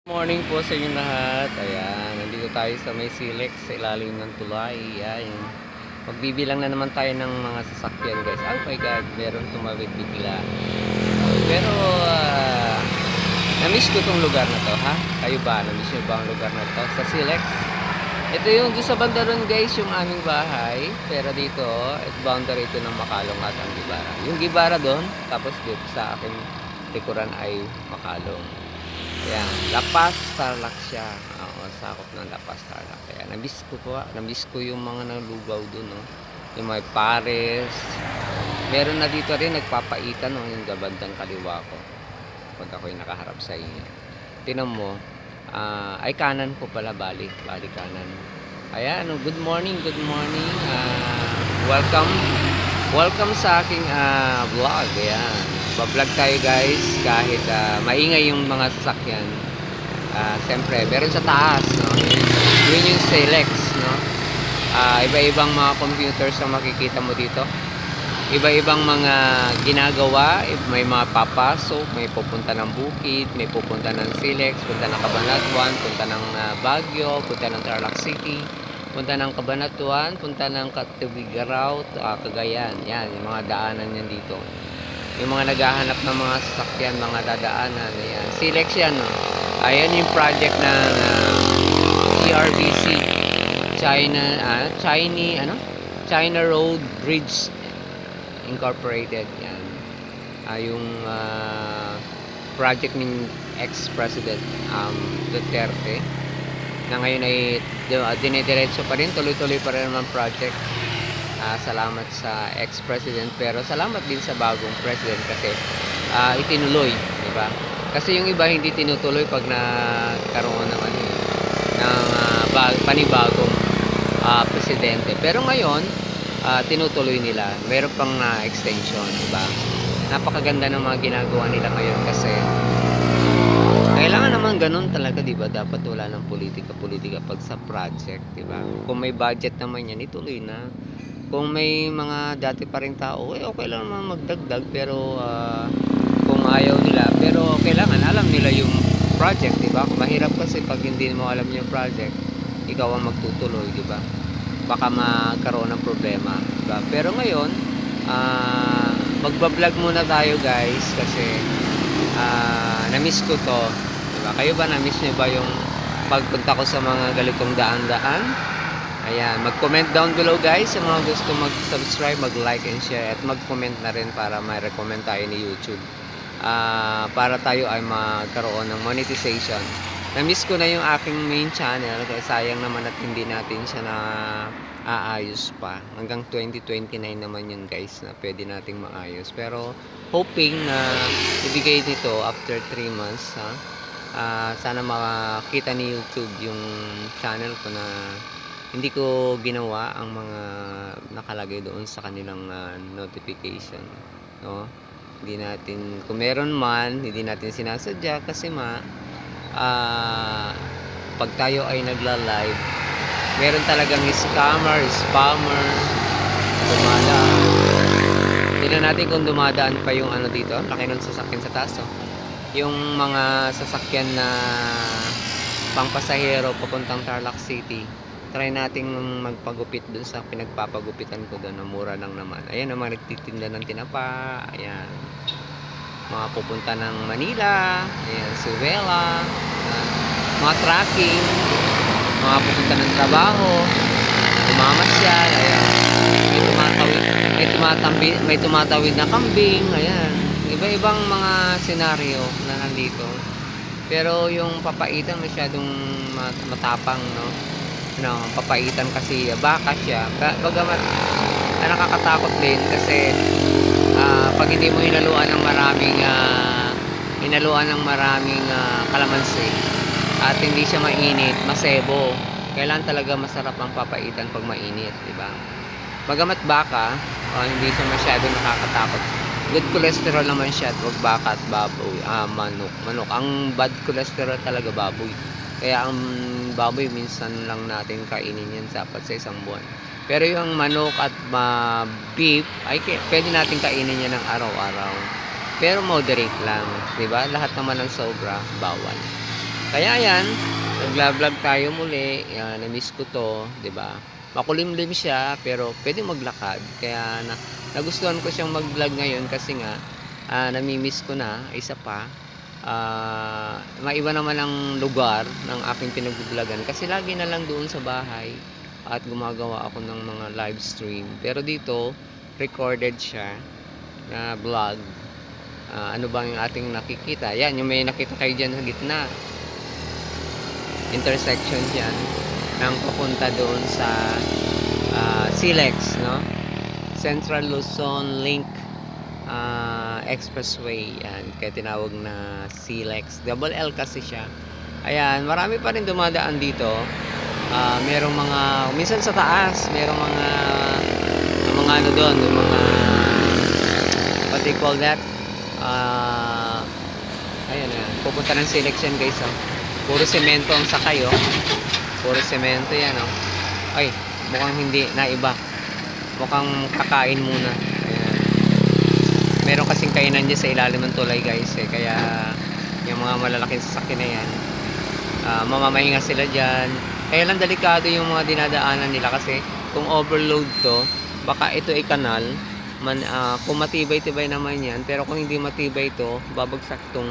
Morning po sa inyo lahat. Ayan, nandito tayo sa may Silex sa ilalim ng tulay. Ayan. Magbibilang na naman tayo ng mga sasakyan, guys. Oh my God, meron tumawid bigla. Pero na-miss ko tong lugar na to, ha? Kayo ba? Na-miss nyo ba ang lugar na to? Sa Silex. Ito yung doon sa banda ron, guys, yung aming bahay. Pero dito, boundary ito ng Makalong at ang Gibara. Yung Gibara doon, tapos dito sa aking likuran ay Makalong. Ayan, Lapas, Tarlac siya. Oo, sakop ng Lapas, Tarlac. Kaya namiss ko yung mga nalugaw dun, no? Yung mga pares. Meron na dito rin nagpapaitan, no? Yung gabandang kaliwa ko. Pag ako'y nakaharap sa inyo. Tinan mo, ay kanan ko pala, bali kanan. Ayan, no? Good morning. Welcome sa aking vlog. Ayan. Ba-vlog tayo, guys, kahit maingay yung mga sasakyan. Siyempre, meron sa taas, no? Yun yung Silex, no? Iba-ibang mga computers ang makikita mo dito. Iba-ibang mga ginagawa. May mga papasok, may pupunta ng Bukid, may pupunta ng Silex, punta ng Cabanatuan, punta ng Baguio, punta ng Tarlac City, punta ng Cabanatuan, punta ng Tubigarao, Cagayan. Yan, yung mga daanan yan dito. Yung mga naghahanap ng mga sasakyan, mga dadaanan. Ayan. Silex yan, no? Ayan yung project ng CRBC. China Road Bridge Incorporated. Yan. Yung project ng ex-president Duterte. Na ngayon ay dinidiretso pa rin. Tuloy-tuloy pa rin naman project. Salamat sa ex-president, pero salamat din sa bagong president kasi itinuloy, di ba? Kasi yung iba hindi tinutuloy pag nagkaroon ng panibagong presidente. Pero ngayon, tinutuloy nila. Meron pang extension, di ba? Napakaganda ng mga ginagawa nila ngayon kasi kailangan naman ganun talaga, di ba? Dapat wala ng politika pag sa project, di ba? Kung may budget naman yan, ituloy na. Kung may mga dati pa rin tao, okay lang naman magdagdag, pero kung ayaw nila, pero kailangan alam nila yung project, di ba? Mahirap kasi pag hindi mo alam yung project, ikaw ang magtutuloy, di ba? Baka magkaroon ng problema, di ba? Pero ngayon, magba-vlog muna tayo, guys, kasi na-miss ko to, di ba? Kayo ba, na-miss nyo ba yung pagpunta ko sa mga ganitong daan-daan? Ayan, mag-comment down below, guys, sa mga gusto mag-subscribe, mag-like and share, at mag-comment na rin para ma-recommend tayo ni YouTube. Para tayo ay magkaroon ng monetization. Na-miss ko na yung aking main channel, kaya sayang naman at hindi natin siya na aayos pa. Hanggang 2029 naman yun, guys, na pwede nating maayos. Pero hoping na ibigay nito after 3 months, ha? Sana makita ni YouTube yung channel ko na hindi ko ginawa ang mga nakalagay doon sa kanilang notification, no? Hindi natin, kung meron man, hindi natin sinasadya kasi pag tayo ay nagla-live, meron talagang spammer dumadaan. Tingnan natin kung dumadaan pa yung ano dito, laki ng sasakyan sa taas, oh. Yung mga sasakyan na pangpasahero papuntang Tarlac City, try nating magpagupit dun sa pinagpapagupitan ko doon, na mura lang naman. Ayan, ang mga nagtitinda ng tinapa. Ayan, mga pupunta ng Manila. Ayan, Suwela. Mga tracking, mga pupunta ng trabaho, umamasyal. Ayan, may tumatawid na kambing. Ayan, iba-ibang mga senaryo na nandito. Pero yung papaitan masyadong matapang, no? Papaitan kasi baka siya. Bagamat nakakatakot din kasi pag hindi mo hinaluan ng maraming kalamansi at hindi siya mainit, masebo. Kailan talaga masarap ang papaitan pag mainit, di ba? Bagamat baka, hindi siya masyadong nakakatakot. Good cholesterol naman siya at wag baka at baboy, manok. Ang bad cholesterol talaga baboy. Kaya ang baboy minsan lang natin kainin yan dapat sa isang buwan. Pero yung manok at beef ay pwede natin kainin yan ng araw-araw. Pero moderate lang, 'di ba? Lahat naman ng sobra bawal. Kaya yan, nagla-vlog tayo muli. Yan, na-miss ko to, 'di ba? Makulimlim siya pero pwede maglakad. Kaya nagustuhan ko siyang mag-vlog ngayon kasi nga nami-miss ko na isa pa. Maiba naman ang lugar ng aking pinag-vlogan kasi lagi na lang doon sa bahay at gumagawa ako ng mga live stream. Pero dito, recorded siya na vlog. Ano bang yung ating nakikita? Yan, yung may nakita kayo dyan sa gitna. Intersection yan ng papunta doon sa SLEX, no? Central Luzon Link Expressway. Yan, kaya tinawag na SLEX. Double L kasi siya. Ayan, marami pa rin dumadaan dito. Merong mga, minsan sa taas, merong mga ano doon, yung mga what they call that? Ayan, pupunta ng selection guys, oh. Puro semento ang sakay, oh. Puro semento yan, oh. Ay, mukhang hindi, naiba. Mukhang kakain muna. Ayan. Meron kasing kainan dyan sa ilalim ng tulay guys, eh. Kaya yung mga malalaking sasakyan na yan, mamamahinga sila dyan. Kaya lang delikado yung mga dinadaanan nila kasi kung overload to, baka ito ay kanal. Kung matibay-tibay naman yan, pero kung hindi matibay ito, babagsak tong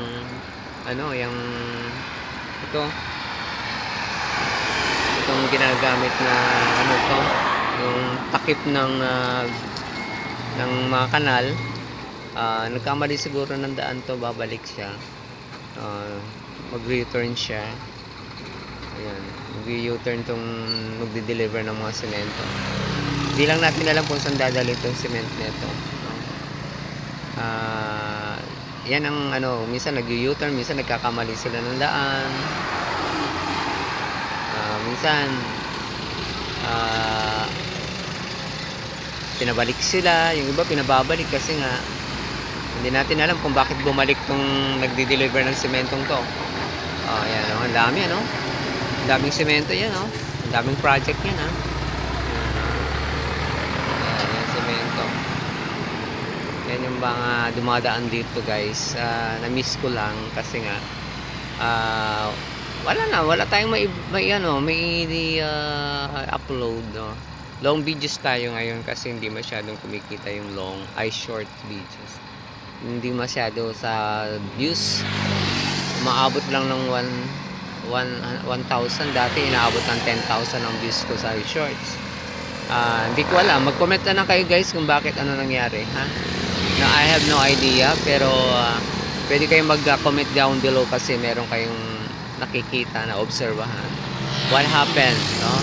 yung itong ginagamit na yung takip ng mga kanal. Nagkamali siguro ng daan to, babalik siya, mag-return siya. Ayan, mag-u-turn tong magde-deliver ng mga semento. Hindi lang natin alam kung saan dadali itong cement nito. Yan ang minsan nag-u-turn, minsan nagkakamali sila ng daan. Minsan pinabalik sila, yung iba pinababalik kasi nga hindi natin alam kung bakit bumalik tong nagde-deliver ng sementong to. Ayan, ang dami ang daming semento yan, ang daming project yan, yan yung mga dumadaan dito guys. Na-miss ko lang kasi nga wala tayong may upload, no? Long videos tayo ngayon kasi hindi masyadong kumikita yung short videos. Hindi masyado sa views. Umaabot lang ng 1,000. Dati inaabot ng 10,000 ang views ko sa shorts. Hindi ko alam. Mag-comment na lang kayo guys kung bakit nangyari, ha? No, I have no idea, pero pwede kayong mag-comment down below kasi meron kayong nakikita na obserbahan. What happened, no?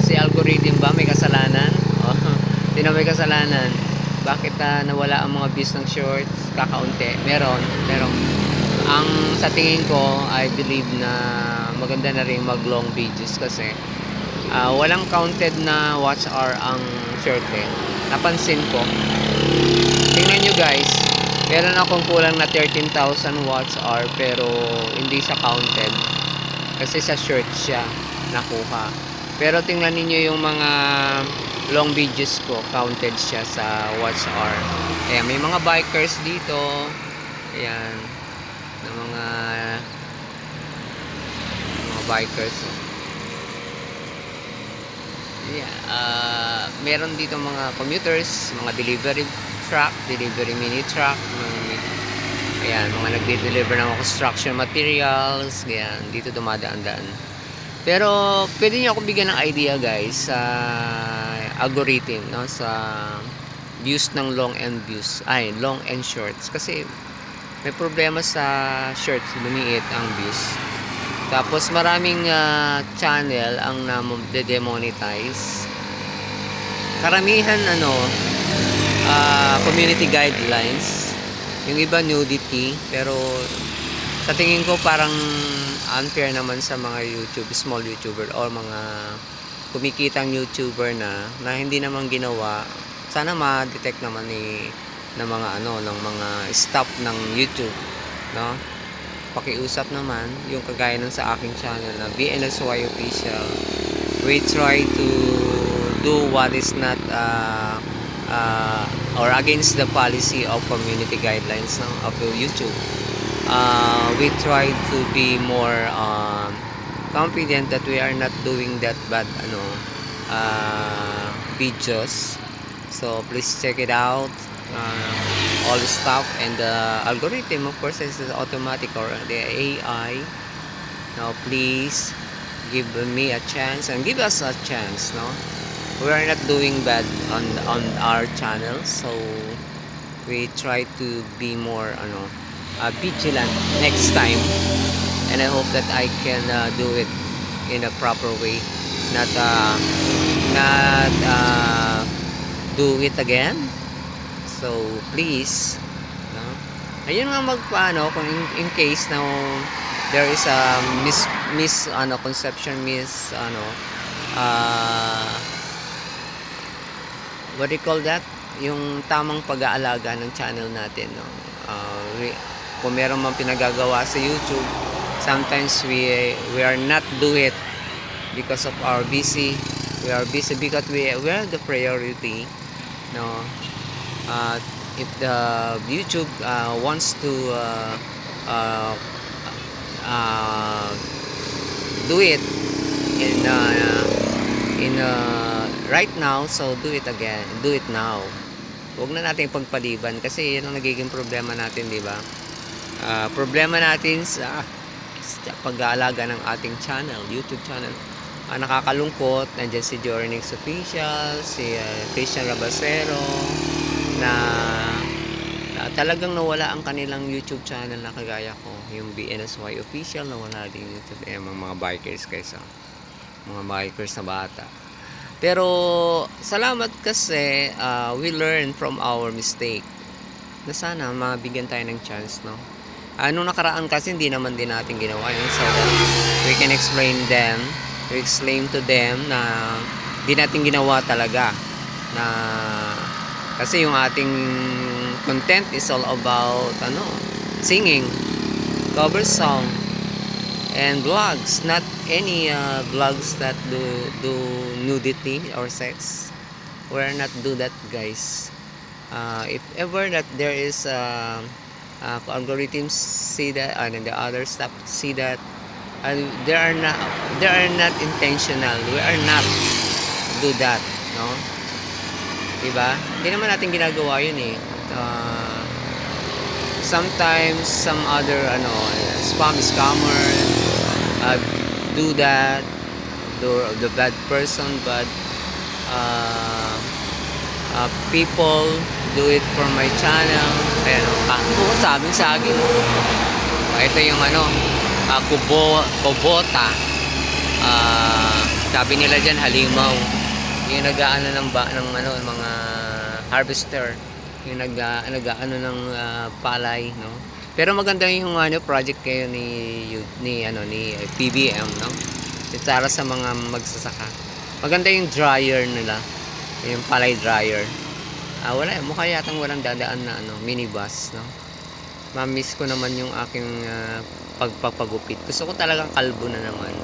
Si algorithm ba may kasalanan? Hindi na may kasalanan. Bakit nawala ang mga views ng shorts? Kakaunti. Meron. Ang sa tingin ko, I believe na maganda na rin mag-long videos kasi walang counted na watch hour ang short, eh. Napansin ko. Tingnan nyo guys, meron akong kulang na 13,000 watch hour pero hindi siya counted kasi sa short siya nakuha. Pero tingnan niyo yung mga long videos ko, counted siya sa watch hour. Ayan, may mga bikers dito. Ayan, na mga bikers. Yeah, meron dito mga commuters, mga delivery truck, delivery mini truck, ayan, mga nagde-deliver ng construction materials, ayan, dito dumadaan-daan. Pero pwede niyo ako bigyan ng idea guys sa algorithm, no, sa views ng long and shorts kasi may problema sa shorts, lumiit ang views. Tapos maraming channel ang na-demonetize. Karamihan community guidelines. Yung iba nudity, pero sa tingin ko parang unfair naman sa mga small YouTuber or mga kumikitang YouTuber na hindi naman ginawa. Sana ma-detect naman ng mga staff ng YouTube, no? Pakiusap naman yung kagaya ng sa aking channel na BNSY Official. We try to do what is not or against the policy of community guidelines of YouTube. we try to be more confident that we are not doing that bad videos. So please check it out, all the stuff, and the algorithm of course is automatic, or the AI. Now please give me a chance and give us a chance, no? We are not doing bad on our channel, so we try to be more vigilant next time, and I hope that I can do it in a proper way, not do it again. So please, no? Ayun nga, magpaano kung in case na there is a conception, what do you call that, yung tamang pag-aalaga ng channel natin, no? Kung meron mang pinagagawa sa YouTube, sometimes we are not do it because of our busy. We are busy because we are the priority, no? If the YouTube wants to do it in right now, so do it again, do it now. Huwag na natin pagpaliban, kasi yun ang nagiging problema natin, di ba? Problema natin sa pag-aalaga ng ating channel, YouTube channel. Nakakalungkot, nandiyan si Jornix Official, si Christian Rabasero, na talagang nawala ang kanilang YouTube channel, na kagaya ko, yung BNSY Official, nawala din YouTube. Mga bikers guys, mga bikers na bata. Pero salamat kasi we learn from our mistake, na sana mabigyan tayo ng chance, no? Nung nakaraan kasi hindi naman din natin ginawa yun, so that we can explain to them na hindi natin ginawa talaga, na kasi yung ating content is all about singing, cover song, and vlogs, not any vlogs that do nudity or sex. We're not do that, guys. If ever that there is algorithms see that, and the other stuff see that, they are not intentional. We are not do that, no? Diba? Hindi naman natin ginagawa yun eh. Sometimes some other scammer do that, the bad person, but people do it for my channel. Ayan, sabing sa akin, ito yung kubota, sabi nila dyan halimaw, yung nag-aano ng mga harvester, yung nag-aano ng palay, no? Pero maganda yung project kayo ni PBM, no? Para sa mga magsasaka. Maganda yung dryer nila, yung palay dryer. Wala, mukha yatang walang dadaan na minibus, no? Ma-miss ko naman yung aking pagpapagupit. Gusto ko talagang kalbo na naman.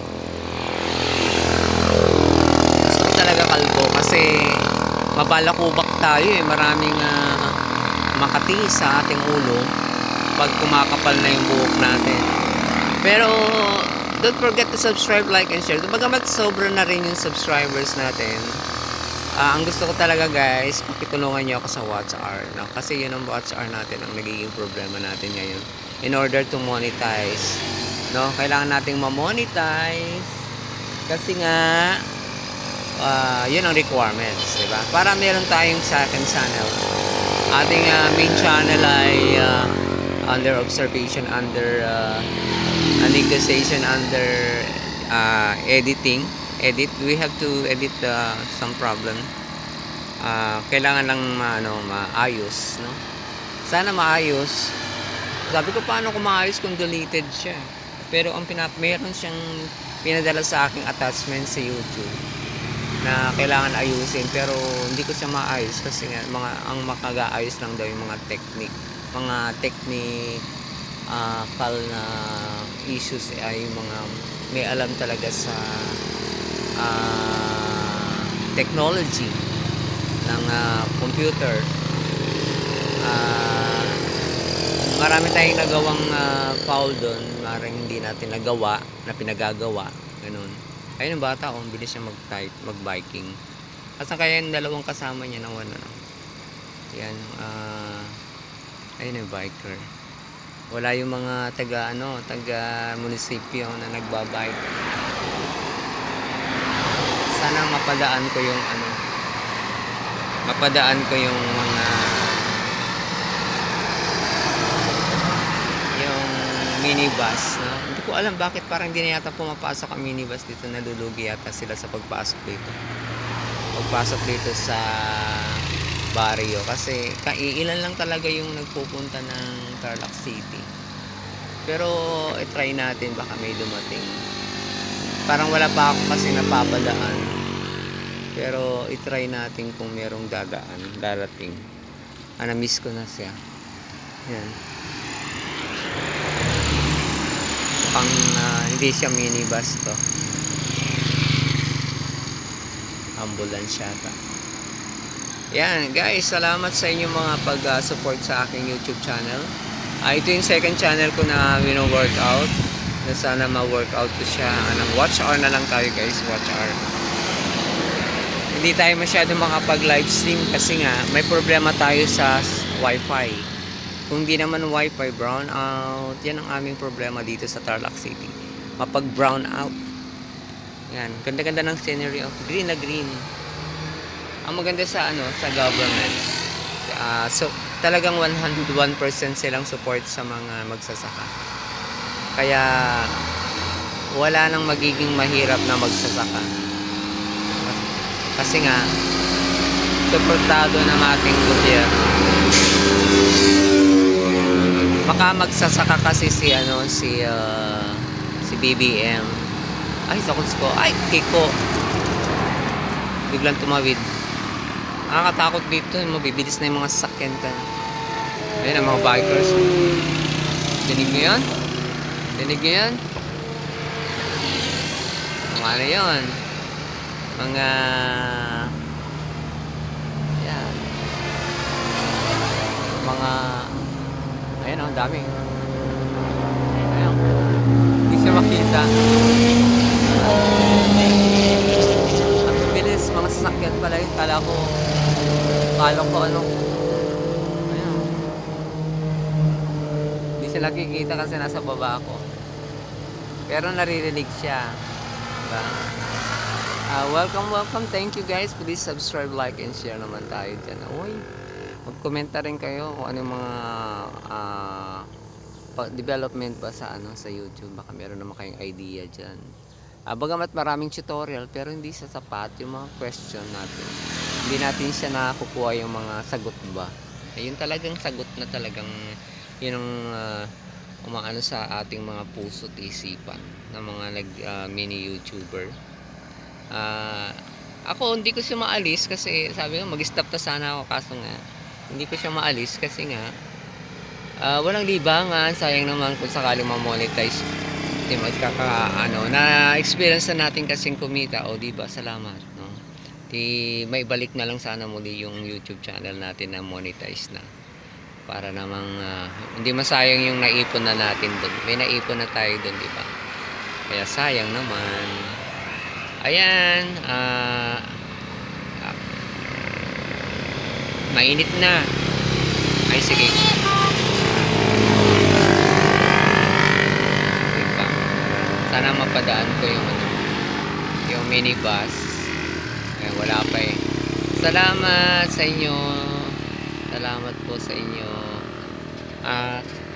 Gusto ko talaga kalbo kasi mabalakubak tayo eh. Maraming makatingis sa ating ulo pag kumakapal na yung buhok natin. Pero don't forget to subscribe, like, and share. Bagamat sobra na rin yung subscribers natin, ang gusto ko talaga, guys, pakitulungan nyo ako sa watch hour, no? Kasi yun ang watch hour natin ang nagiging problema natin ngayon. In order to monetize, no? Kailangan nating ma-monetize kasi nga yun ang requirements, diba? Para meron tayong second channel. Ating main channel ay under observation, under negotiation, under edit. We have to edit some problem. Kailangan lang maayos, no? Sana maayos. Sabi ko, paano ko maayos kung deleted siya? Pero meron siyang pinadala sa aking attachment sa YouTube na kailangan ayusin, pero hindi ko siya maayos kasi nga ang makagaayos lang daw yung mga technical na issues ay yung mga may alam talaga sa technology ng computer. marami tayong nagawang foul doon, maring hindi natin nagawa, na pinagagawa, ganun. Ayun yung bata, oh, bilis siya mag-biking. Kasi kaya yung dalawang kasama niya na wala. Yan, ayun yung biker. Wala yung mga taga munisipyo na nagbabike. Sana mapadaan ko yung mga minibus, no? Hindi ko alam bakit parang hindi na yata pumapasok ang minibus dito, nalulugi yata sila sa pagpasok dito sa barrio kasi ilan lang talaga yung nagpupunta ng Tarlac City. Pero i-try natin, baka may dumating. Parang wala pa ako kasi napapadaan, pero i-try natin kung merong darating. Na-miss ko na siya. Yan. Pang hindi siya minibus to, ambulance yata. Yan guys, salamat sa inyong mga pag-support sa aking YouTube channel. Ito yung second channel ko na wino-workout, na sana ma-workout ko siya. Watch hour na lang tayo guys, watch hour. Hindi tayo masyado makapag-live stream kasi nga may problema tayo sa wifi. Kung di naman wifi, brown out. Yan ang aming problema dito sa Tarlac City. Mapag-brown out. Yan, ganda-ganda ng scenery, of green na green. Ang maganda sa government. So talagang 101% silang support sa mga magsasaka. Kaya wala nang magiging mahirap na magsasaka. Kasi nga suportado ng ating gobyerno. Baka magsasaka kasi si BBM. Ay, sakot ko. Ay, Kiko. Biglang tumawid. Nakakatakot dito. Mabibilis na yung mga sasakyan ka. Ayun ang mga bikers. Dinig nyo yan? Dinig nyo yan? Ano yun? Mga yan. Mga ayan, ang dami. Ayan. Hindi siya makita. Ang bilis, mga sasakyan pala yun. Kala ko ayan. Hindi siya nakikita kasi nasa baba ako. Pero naririnig siya. Diba? Welcome. Thank you guys. Please subscribe, like, and share naman tayo dyan. Uy, mag-komenta rin kayo kung ano yung mga development ba sa YouTube. Baka meron naman kayong idea dyan. Bagamat maraming tutorial, pero hindi sa sapat yung mga question natin. Hindi natin siya nakakukuha yung mga sagot ba. Yun talagang sagot na talagang yun ang umaano sa ating mga puso't isipan ng mga mini YouTuber. Ako hindi ko siya maalis kasi sabi ko mag-stop ta sana ako, kaso nga hindi ko siya maalis kasi nga walang libangan. Sayang naman kung sakaling ma-monetize. Na-experience na natin kasing kumita, o diba, salamat, no? May balik na lang sana muli yung YouTube channel natin na monetize na, para namang hindi masayang yung naipon na natin doon. May naipon na tayo doon, diba? Kaya sayang naman. Ayan, mainit na. Ay, sige. Sana mapadaan ko yung minibus. Ayan, wala pa eh. Salamat sa inyo. Salamat po sa inyo.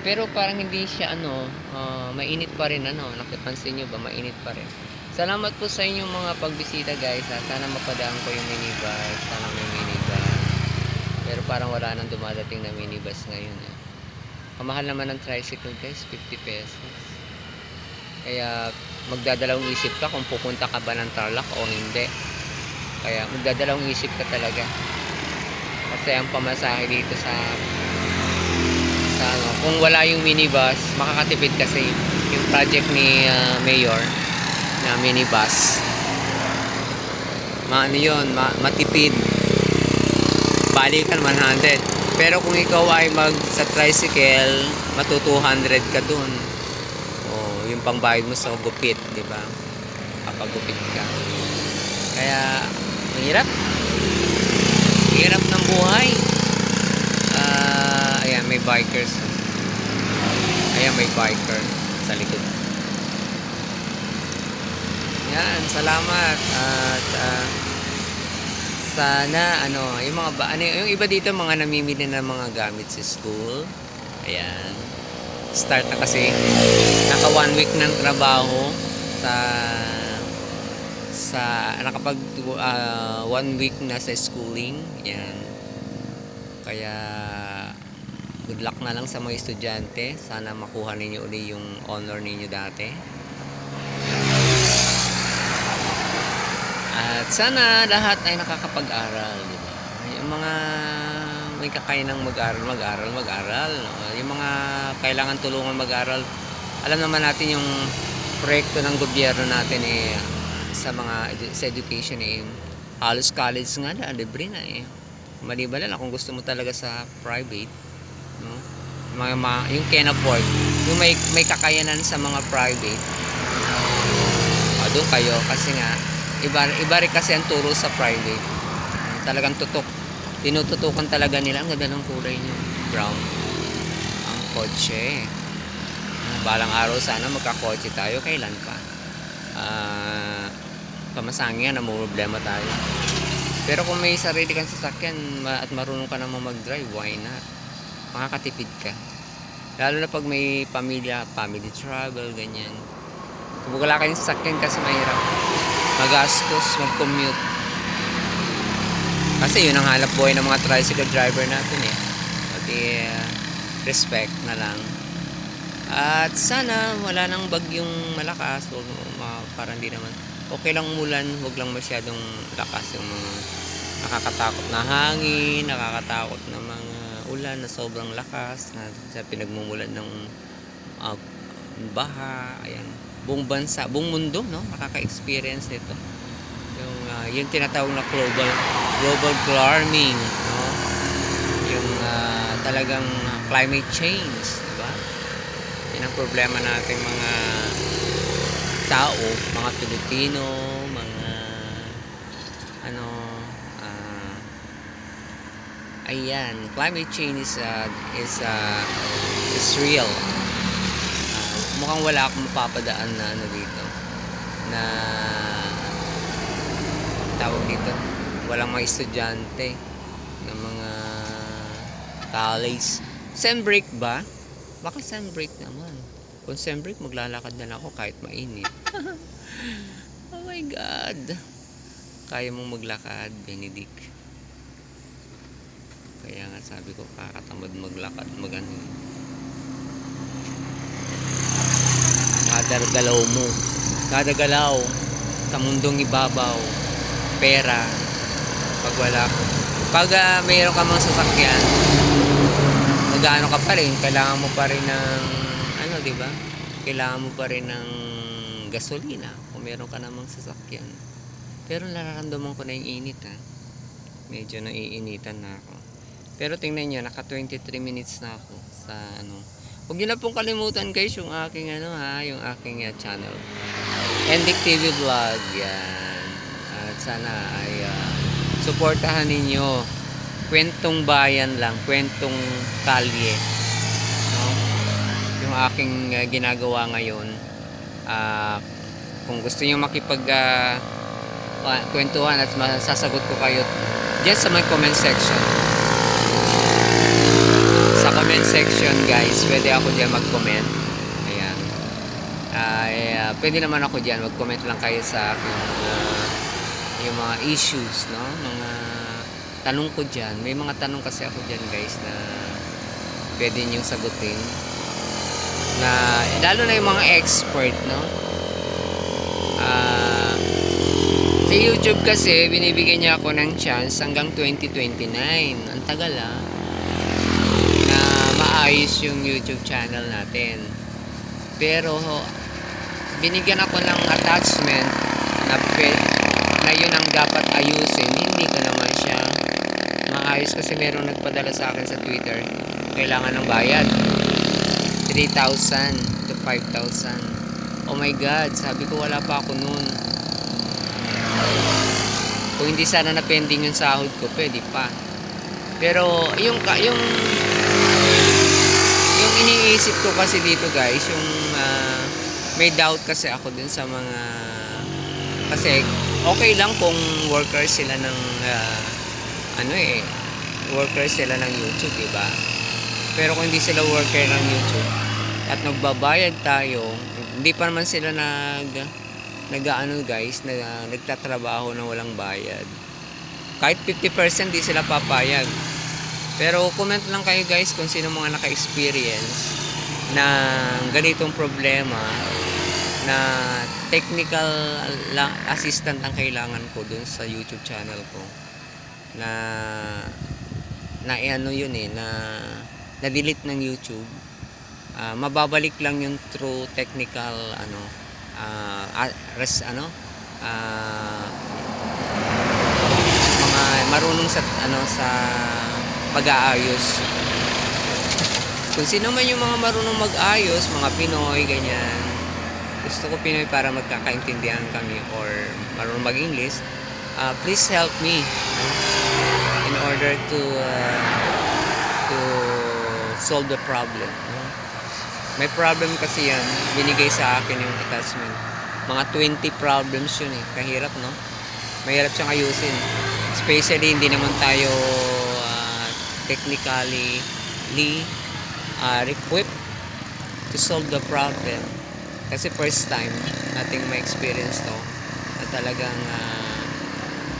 Pero parang hindi siya mainit pa rin, nakipansin nyo ba, mainit pa rin. Salamat po sa inyong mga pagbisita guys. Sana mapadaan ko yung minibus. Sana may minibus. Pero parang wala nang dumadating na minibus ngayon. Kamahal naman ng tricycle guys, 50 pesos. Kaya magdadalawang isip ka kung pupunta ka ba ng Tarlac o hindi. Kaya magdadalawang isip ka talaga. Kasi ang pamasahe dito sa kung wala yung minibus, makakatipid kasi yung project ni Mayor na minibus. Matipid. Balik ka 100. Pero kung ikaw ay sa tricycle, matu 200 ka dun. O, yung pangbayad mo sa gupit, di ba? Kapag gupit ka. Kaya, mahirap. Hirap ng buhay. Ayan, may bikers. Ayan, may biker sa likod. Yan, salamat. At sana yung mga yung iba dito mga namimili ng mga gamit sa school. Ayan. Start na kasi naka 1 week ng trabaho sa nakapag 1 week na sa schooling. Ayan. Kaya good luck na lang sa mga estudyante. Sana makuha ninyo uli yung honor ninyo dati. At sana lahat ay nakakapag-aral, di ba? Yung mga may kakayanang mag-aral. Yung mga kailangan tulungan mag-aral. Alam naman natin yung proyekto ng gobyerno natin sa education halos college nga na, libre na Maliban lang kung gusto mo talaga sa private, no? Yung can afford, yung may kakayanan sa mga private, doon kayo kasi nga iba rin kasi ang turo sa private. Talagang tinututukan talaga nila. Ang ganda ng kulay nyo, brown ang kotse. Balang araw sana magkakotse tayo. Kailan pa? Pamasangin na problema tayo. Pero kung may sarili kang sasakyan at marunong ka naman mag-drive, why not? Makakatipid ka. Lalo na pag may pamilya, family travel, ganyan. Kung wala kayong sasakyan kasi mahirap magastos, mag-commute. Kasi yun ang hanap buhay ng mga tricycle driver natin Pati respect na lang. At sana wala nang bagyong malakas o parang di naman. Okay lang umulan, huwag lang masyadong lakas yung mga nakakatakot na hangin, nakakatakot na mga ulan na sobrang lakas na sa pinagmumulan ng baha. Ayan. Buong bansa, buong mundo, no? Nakaka-experience nito. Yung tinatawag na global warming, no? Yung talagang climate change, di ba? Yan ang problema natin mga tao, mga Pilipino, mga ayan, climate change is real. Mukhang wala akong mapapadaan na dito na tawag dito, walang mga estudyante ng mga college. Sem break ba? Baka sem break naman. Kung sem break, maglalakad na lang ako kahit mainit. Oh my God, kaya mong maglakad, Benedict? Kaya nga sabi ko, kakatamad maglakad, kada galaw sa mundong ibabaw, pera. Pag mayroon ka mang sasakyan, nag-ano ka pa rin, kailangan mo pa rin ng di ba? Kailangan mo pa rin ng gasolina kung meron ka namang sasakyan. Pero nararamdaman ko na yung init medyo naiinitan na ako. Pero tingnan nyo, naka 23 minutes na ako sa huwag nyo na pong kalimutan guys yung aking yung aking channel, Endic TV Vlog. Yan. At sana ay suportahan ninyo. Kwentong bayan lang, kwentong kalye, no? Yung aking ginagawa ngayon. Kung gusto nyo makipag kwentuhan at masasagot ko kayo dyan sa my comment section. Sa comment section guys, pwede ako dyan mag-comment. Ayan. Pwede naman ako dyan mag-comment lang kayo sa aking yung mga issues, no? Mga tanong ko dyan. May mga tanong kasi ako dyan guys na pwede nyong sagutin, na lalo na yung mga expert, no? Sa YouTube kasi binibigyan niya ako ng chance hanggang 2029. Ang tagal na maayos yung YouTube channel natin. Pero binigyan ako ng attachment na yun ang dapat ayusin. Hindi ko naman siya maayos kasi merong nagpadala sa akin sa Twitter, kailangan ng bayad. 3,000 to 5,000. Oh my God, sabi ko wala pa ako noon. Kung hindi sana na pending yung sahod ko, pwede pa. Pero yung iniisip ko kasi dito guys, yung may doubt kasi ako dun sa mga, kasi okay lang kung workers sila ng workers sila ng YouTube, diba? Pero kung hindi sila worker ng YouTube at nagbabayad tayo, hindi pa naman sila nagtatrabaho na walang bayad. Kahit 50% di sila papayag. Pero comment lang kayo guys kung sino mga naka-experience na ganitong problema, na technical assistant ang kailangan ko dun sa YouTube channel ko, na delete ng YouTube. Mababalik lang yung through technical mga marunong sa pag-aayos. Kung sino man yung mga marunong mag-ayos, mga Pinoy, ganyan. Gusto ko Pinoy para magkakaintindihan kami, or marunong mag-English. Please help me in order to solve the problem. May problem kasi yan. Binigay sa akin yung attachment. Mga 20 problems yun eh. Kahirap, no? Mahirap siyang ayusin. Especially hindi naman tayo technically equipped to solve the problem. Kasi first time nating ma-experience to, na talagang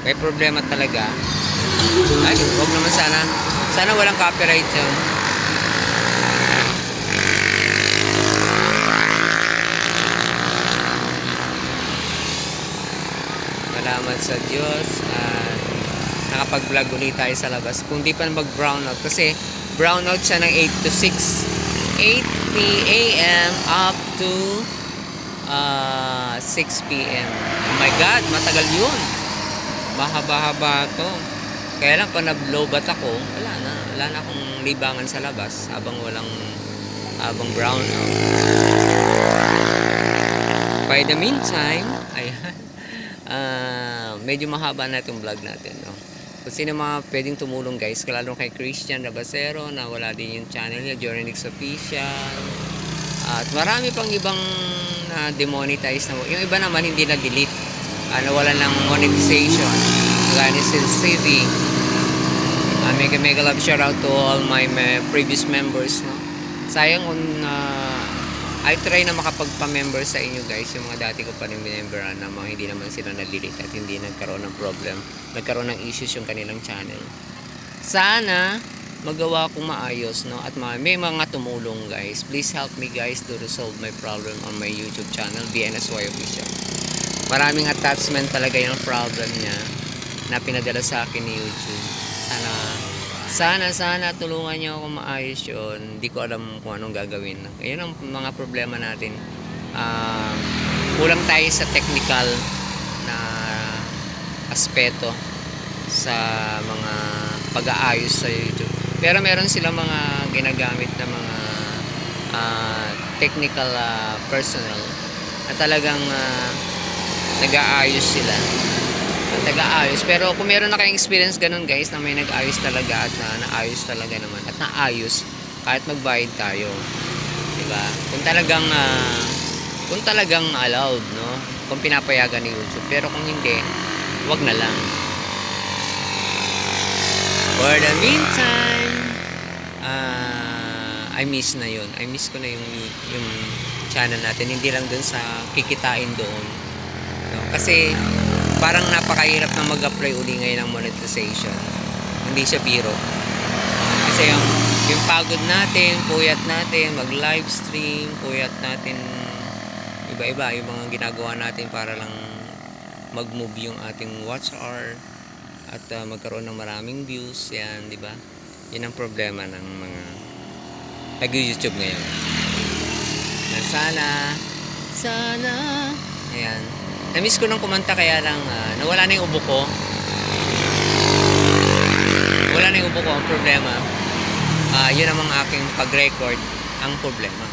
may problema talaga. Ay, huwag naman sana walang copyright yun. Salamat sa Diyos at nakapag-vlog ulit tayo sa labas. Kung di pa mag-brownout, kasi brownout siya ng 8 to 6, 8 a.m. up to 6 p.m. Oh my God, matagal yun. Mahaba-haba to. Kaya lang pag na-blow bat ako, wala na akong libangan sa labas habang brownout. By the meantime, ayan, medyo mahaba na itong vlog natin, no? Kung sino mga pwedeng tumulong guys, lalo kay Christian Rabasero na wala din yung channel niya, Journix Official, at marami pang ibang demonetize na, yung iba naman hindi na delete, wala ng monetization, gaya ni Sil City. Mega love shout out to all my previous members, no? Sayang kung I try na makapagpa-member sa inyo guys, yung mga dati ko pa rin memberan na mga hindi naman sila na-delete at hindi nagkaroon ng problem, nagkaroon ng issues yung kanilang channel. Sana magawa kong maayos, no? At may mga tumulong guys. Please help me guys to resolve my problem on my YouTube channel, BNSY Official. Maraming attachment talaga yung problem niya na pinadala sa akin ni YouTube. Sana tulungan niyo ako maayos yun. Hindi ko alam kung anong gagawin. Ayun ang mga problema natin. Kulang tayo sa technical na aspeto sa mga pag-aayos sa YouTube. Pero meron silang mga ginagamit na mga technical personnel na talagang nag-aayos sila. Pero kung meron na kayong experience ganun guys, na may nag-ayos talaga at naayos talaga naman at naayos kahit magbayad tayo, diba? Kung talagang allowed, no? Kung pinapayagan ni YouTube. Pero kung hindi, wag na lang. For the meantime, I miss na yun. I miss ko na yung channel natin. Hindi lang dun sa kikitain doon, no? Kasi parang napakahirap na mag-apply uli ngayon ng monetization. Hindi siya biro. Kasi yung pagod natin, puyat natin, mag-live stream, puyat natin, iba-iba yung mga ginagawa natin para lang mag-move yung ating watch hour at magkaroon ng maraming views. Yan, di ba? Yan ang problema ng mga nag-YouTube ngayon. Na sana, ayan. Na-miss ko ng kumanta kaya lang nawala na yung ubo ko. Wala na yung ubo ko. Ang problema, yun ang mga aking pag-record ang problema.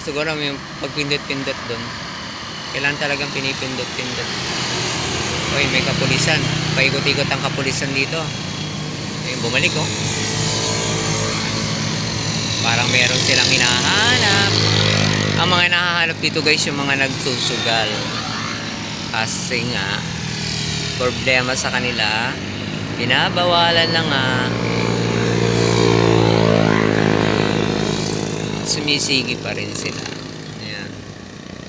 siguro may pagpindot-pindot doon. Kailangan talagang pinipindot-pindot. Uy, may kapulisan. Paikot-ikot ang kapulisan dito. Ayun, bumalik oh. Parang meron silang hinahanap. Ang mga hinahanap dito guys, yung mga nagsusugal. Kasi nga, problema sa kanila, binabawalan lang nga. Sumisigi pa rin sila. Ayan.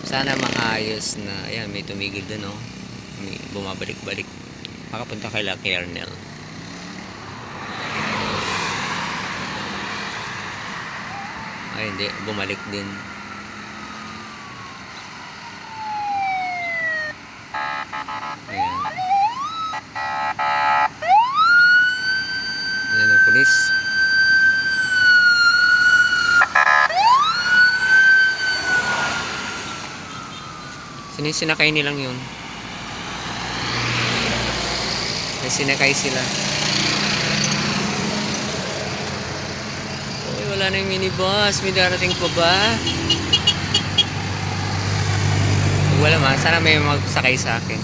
Sana maayos na. Ayan, may tumigil dun oh. May bumabalik-balik. Makapunta kay La Kernel. Ay, hindi. Bumalik din. Ayan. Ayan ang pulis. Sinakay nilang yun. Sinakay sila. Uy, wala na yung minibus. May darating pa ba? Wala man. Sana may magsakay sa akin.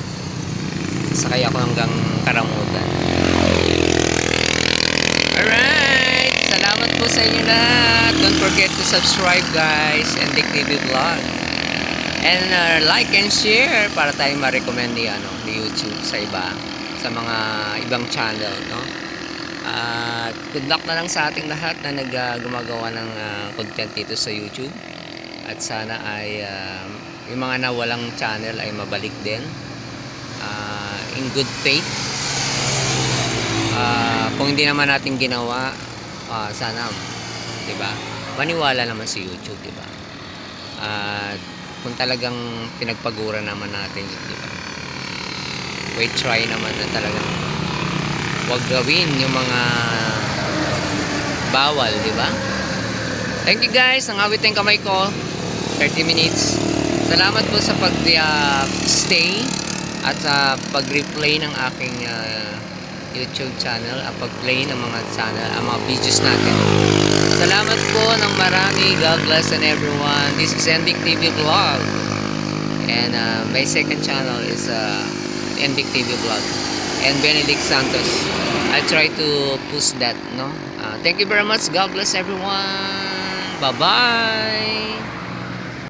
Sakay ako hanggang Karamutan. Alright! Salamat po sa inyo lahat. Don't forget to subscribe guys. NBIC TV Vlog. And like and share para tayong ma-recommend ni YouTube sa iba. Sa mga ibang channel, no? At good luck na lang sa ating lahat na gumagawa ng content dito sa YouTube. At sana ay yung mga nawalang channel ay mabalik din in good faith. Kung hindi naman natin ginawa, sana, di ba? Maniwala naman si YouTube, di ba? At kung talagang pinagpagura naman natin, di ba? Wait, try naman na talagang wag gawin yung mga bawal, di ba? Thank you guys. Nangawitin kamay ko. 30 minutes. Salamat po sa pag-stay at sa pag-replay ng aking YouTube channel at pag-play ng mga channel, ang mga videos natin. Salamat po ng marami. God bless and everyone. This is NBIC TV Vlog. And my second channel is NBIC TV Vlog and Benedict Santos. I try to push that, no? Thank you very much. God bless everyone. Bye-bye.